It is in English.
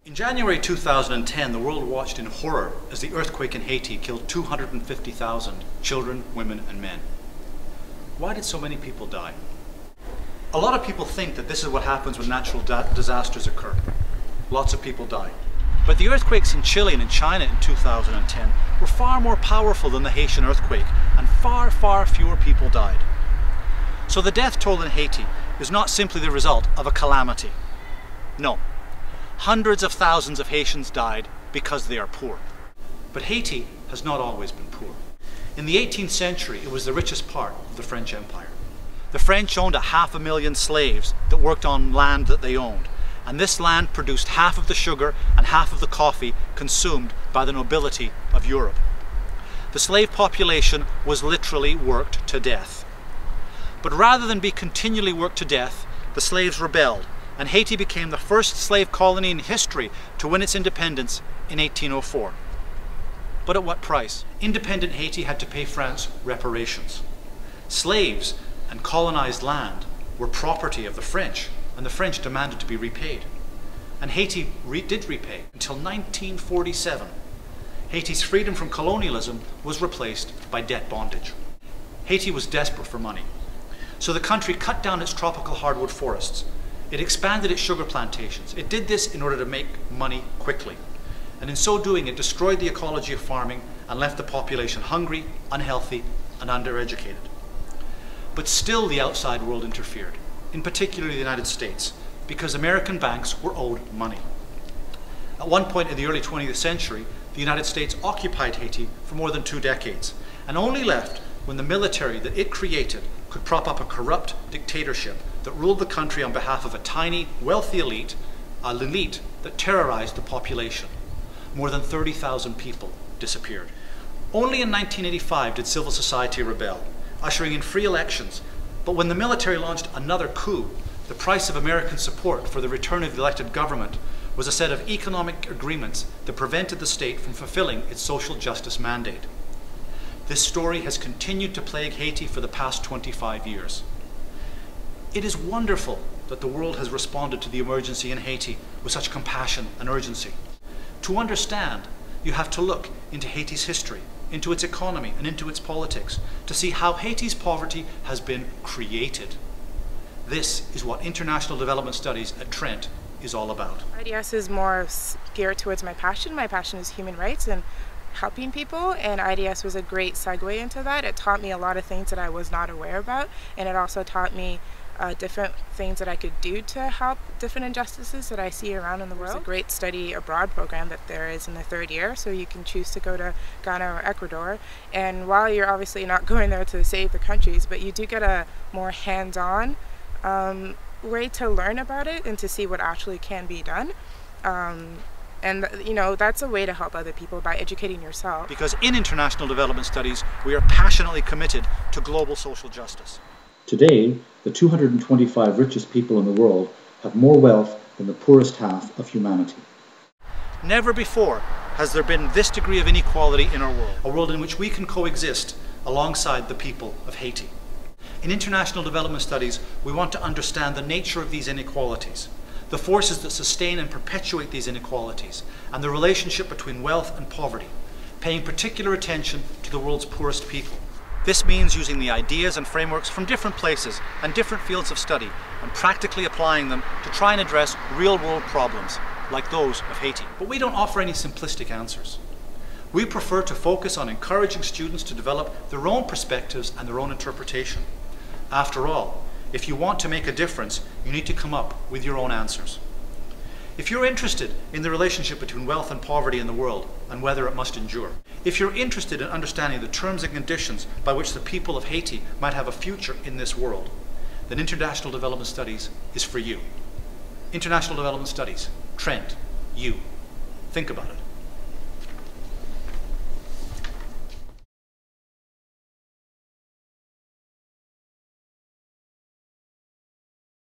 In January 2010, the world watched in horror as the earthquake in Haiti killed 250,000 children, women, and men. Why did so many people die? A lot of people think that this is what happens when natural disasters occur. Lots of people die. But the earthquakes in Chile and in China in 2010 were far more powerful than the Haitian earthquake, and far, far fewer people died. So the death toll in Haiti is not simply the result of a calamity. No. Hundreds of thousands of Haitians died because they are poor. But Haiti has not always been poor. In the 18th century, it was the richest part of the French Empire. The French owned 500,000 slaves that worked on land that they owned, and this land produced half of the sugar and half of the coffee consumed by the nobility of Europe. The slave population was literally worked to death. But rather than be continually worked to death, the slaves rebelled, and Haiti became the first slave colony in history to win its independence in 1804. But at what price? Independent Haiti had to pay France reparations. Slaves and colonized land were property of the French, and the French demanded to be repaid. And Haiti did repay until 1947. Haiti's freedom from colonialism was replaced by debt bondage. Haiti was desperate for money, so the country cut down its tropical hardwood forests. It expanded its sugar plantations. It did this in order to make money quickly. And in so doing, it destroyed the ecology of farming and left the population hungry, unhealthy, and undereducated. But still the outside world interfered, in particular the United States, because American banks were owed money. At one point in the early 20th century, the United States occupied Haiti for more than 2 decades, and only left when the military that it created could prop up a corrupt dictatorship that ruled the country on behalf of a tiny, wealthy elite, an elite that terrorized the population. More than 30,000 people disappeared. Only in 1985 did civil society rebel, ushering in free elections. But when the military launched another coup, the price of American support for the return of the elected government was a set of economic agreements that prevented the state from fulfilling its social justice mandate. This story has continued to plague Haiti for the past 25 years. It is wonderful that the world has responded to the emergency in Haiti with such compassion and urgency. To understand, you have to look into Haiti's history, into its economy, and into its politics, to see how Haiti's poverty has been created. This is what International Development Studies at Trent is all about. IDS is more geared towards my passion. My passion is human rights and helping people, and IDS was a great segue into that. It taught me a lot of things that I was not aware about, and it also taught me different things that I could do to help different injustices that I see around in the world. It's a great study abroad program that there is in the 3rd year, so you can choose to go to Ghana or Ecuador, and while you're obviously not going there to save the countries, but you do get a more hands-on way to learn about it and to see what actually can be done. And you know, that's a way to help other people by educating yourself. Because in International Development Studies, we are passionately committed to global social justice. Today, the 225 richest people in the world have more wealth than the poorest half of humanity. Never before has there been this degree of inequality in our world, a world in which we can coexist alongside the people of Haiti. In International Development Studies, we want to understand the nature of these inequalities, the forces that sustain and perpetuate these inequalities, and the relationship between wealth and poverty, paying particular attention to the world's poorest people. This means using the ideas and frameworks from different places and different fields of study and practically applying them to try and address real-world problems like those of Haiti. But we don't offer any simplistic answers. We prefer to focus on encouraging students to develop their own perspectives and their own interpretation. After all, if you want to make a difference, you need to come up with your own answers. If you're interested in the relationship between wealth and poverty in the world and whether it must endure, if you're interested in understanding the terms and conditions by which the people of Haiti might have a future in this world, then International Development Studies is for you. International Development Studies, Trent, you. Think about it.